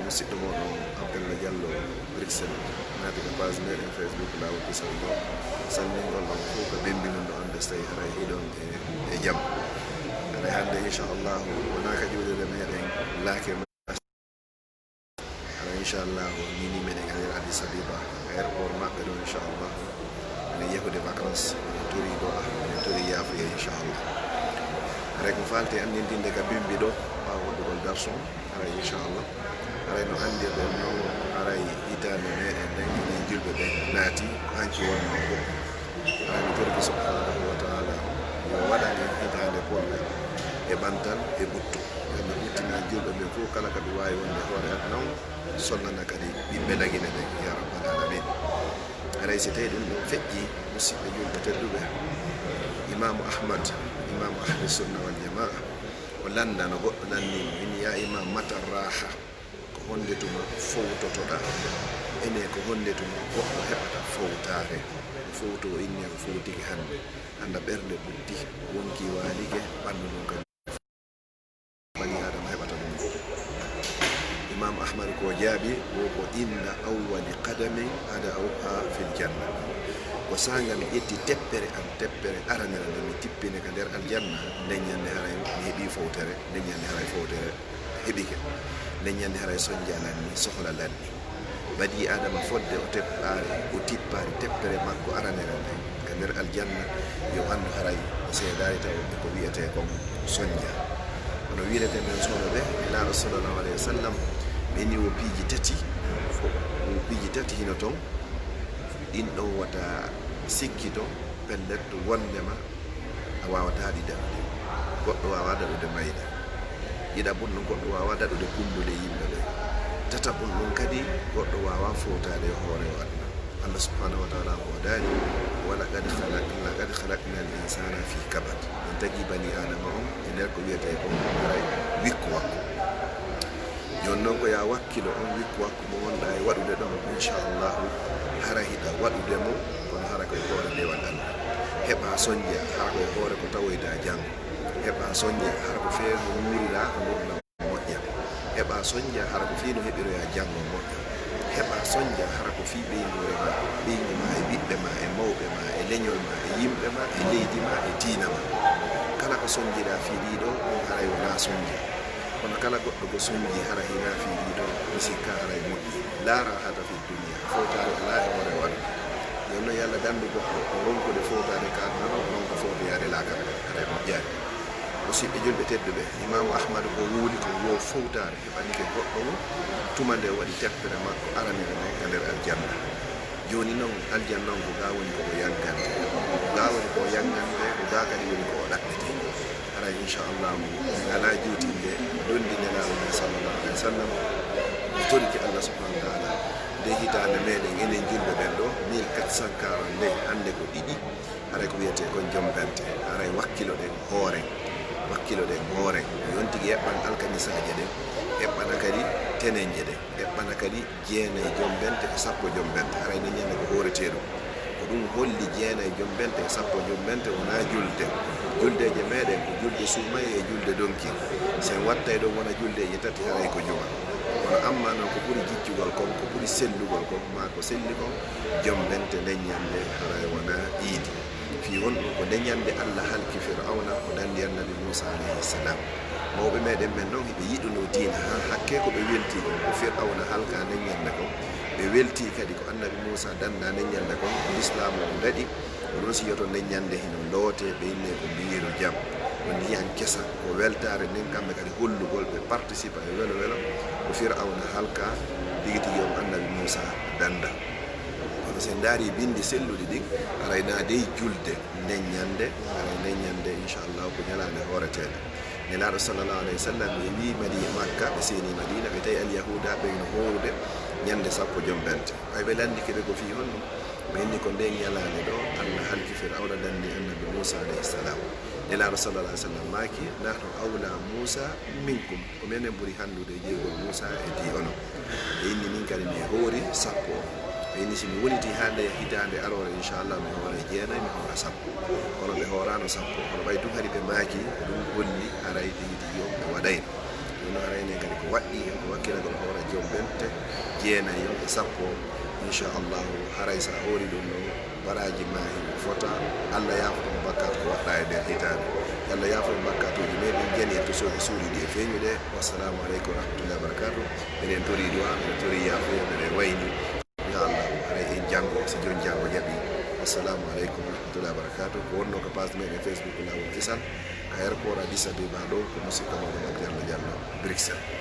musidɗo moɗon Abdallah Diallo Bruxelles naati ko page meɗen Facebook Lawol Kisal ɗo salmingol ɗon fof ko bembinon ɗo ande so tawi haray hiɗon e jaam aɗa hannde inchallahu wonaka ƴewɗede meɗen laake aɗa inchallahu nini meɗen aɗer Addis Abeba aéroport maɓɓe ɗo inchallahu ene yehude vacances ene tori ɗo ene tori yaafuya inchallah aray ko falte andintinde ka bimbi ɗo ɓawa waɗugol garçon aray inchallah aray no andirɗen no aray hitande meɗen nden enen julɓe ɓe naati ko hanki wonno ko aray mi torki subhanahu wa taala yo waɗanen hitande ponɓe e ɓantal e ɓuttu yalla ɓuttina julɓe ɓe fof kala kaɓe wawi wonde hoore aduna o sonnana kadi ɓiɓɓe lagine ɓe ya rabbal alamin aray si tawi ɗum ɗon feƴƴi musidɓe julɓe tedduɓe imamu ahli sunna wal jamaa o landano goɗɗo landimo in ya imam matar raha ko honde tuma fowtotoɗa ene ko honde tuma goɗɗo heɓata fowtare fowto inni ko fowtiki hande anda ɓerde ɓuddi wonki walike ɓandu ɗum kadi bani adama heɓata ɗum imam ahmad ko jaabi wo ko inna awwali qadamin ada awha fil janna ko sanga mi ƴetti teppere aranere nde mi tippine ka nder aljanna nden ñande haray mi heeɓi fowtere nden ñande haray fowtere heeɓike nden ñande haray soñdia lanni sohla lanni badi adama fodde o teppare o tippari teppere makko aranere nde ka nder aljanna yo andu haray seedari taw ko wiyete kon soñdia ono wirete nden sohla ɓe laaɗo sallallahu alayhi wa sallam ɓe ni wo piiji tati hino toon ɗin ɗon wata sikkito pellet to wondema a wawataɗi daɗude goɗɗo wawa daɗude mayde ɗiɗaɓum ɗum goɗɗo wawa daɗude kumbude yimɓe ɓe tataɓum ɗum kadi goɗɗo wawa fowtade e hoore o aduna allah subhanahu wa taala ko daari walaqad halaqna al insana fi kabad en tagui bani adama on e nder ko wiyete ko haray wikku wakko joni noon ko ya wakkilo on wikku wakko mo wonɗa e waɗude ɗon inchallahu hara hiɗa waɗude mo kono hara koye hoore dewal allah heɓa soñdia hara koye hoore ko tawoyda janggo heɓa soñdia hara ko feewi no wuurira ko wurna moƴƴa heɓa soñdia hara ko fii no heɓiroya janggo moƴƴa heɓa soñdia hara ko fii ɓeygore ma ɓeygu ma e ɓiɓɓe ma e mawɓe ma e leñol ma e yimɓe ma e leydi ma e diina ma kala ko soñjiɗa fii ɗiɗo ɗum haray wona soñdia kono kala goɗɗo ko soñji hara hina fi ɗiɗo mi sikka haray moƴƴi laara hata fi duniya fowtare ala e hoore waɗa jonno yo allah dandu goɗɗo o ronkude fowtade kalnano ronko fowtoyade laakara haray moƴƴani musidɓe julɓe tedduɓe imamu ahmad ko wuuli ko wo fowtare heɓanike goɗɗo mo tuma nde waɗi teppere makko aranere nde ka nder aljanna joni noon aljanna on ko ga woni koko yaggante ga woni ko yaggante ko ga kadi woni ko o ɗaɓɓete haray inchallah mo ala juutinde dondi nelaɗo men sallallahu alayhi wa sallam mi toriki allah subhanahu wa taala nde hitande meɗen enen julɓe ɓen ɗo 1440 nde hande ko ɗiɗi haray ko wiyete kon jombente haray wakkiloɗen hoore yontigi eɓɓan alkamisaje ɗen eɓɓana kadi tenenje ɗen eɓɓana kadi jeenayi jombente e sappo jombente haray ne ñande ko hooreteɗum ko ɗum holli jeenayi jombente e sappo jombente wona juldeje meɗen ko julde sumay e julde donki sen wattay ɗon wona juldeje tati haray ko jowa kono amma noon ko ɓuuri jiccugol kon ko ɓuuri sellugol kon ma ko selli kon jombente ndeññande haray wona iidi fi won ɗum ko ndeññande allah halki fir'auna ko dandi annabi moussa alayhi salam mawɓe meɗen men noon ɓe yiɗuno diina ha hakke ko ɓe welti ko fir'auna halka ndeññande kon ɓe welti kadi ko annabi moussa danda ndeññande kon ko l'islam o daɗi ko ɗon siyoto ndeññande hino loote ɓe inne ko mbiru jaam ko ndiyan kesa ko weltare nden kamɓe kadi hollugol ɓe participa e welo welo ko fir'auna halka tigi tigi on annabi moussa danda kono sen daari bindi selluɗi ɗin arayna dey julde ndeññande aray ndeññande inchallah ko ñalande hooreteɗe nelaɗo sallallahu alayhi wa sallam ɓe wi madi makka ɓe seeni madina ɓe tawi alyahuda ɓeyno howrude ñande sappo jombente hay ɓe landike ɓe ko fi honɗum ɓe inni ko nden ñalande ɗo allah halki fir'auna dandi annabi moussa alayhi salam nelaɗo sallallah alih sallam maaki nahno awla moussa minkum ko minen ɓuuri handude jeygol moussa e di onon ɓe inni min kadi mi hoori sappo ɓe inni somi woniti ha nde hitande arore inchallah mi hoora jeenayi mi hoora sappo kono ɓe hoorano sappo kono ɓay ɗum hari ɓe maaki ɗum holli aray ɗiɗi yo ɓe waɗayno no arayne kadi ko waɗɗi ko wakkila ko hawra jewbente jeenayi e sappo inchallahu haray sa hoori ɗum no baraji maahi fota Allah yaafotoma bakkat ko waɗɗa e nder hitande Allah yaafotoma bakkatuji meɗen jeni e tosoji suuɗi ɗi e feeñu ɗe wassalamu aleykum wa rahmatullahi wa barakatuh minen tori duwa minen tori yaafuya minen wayni inchallahu haray en janggo so joni janggo jaaɓi assalamu aleykum wa rahmatullahi wa barakatuh ko wonno ko page meɗen Facebook lawol kisal ka aéroport Addis Abeba ɗo ko musidɗo moɗon Abdallah Diallo Bruxelles.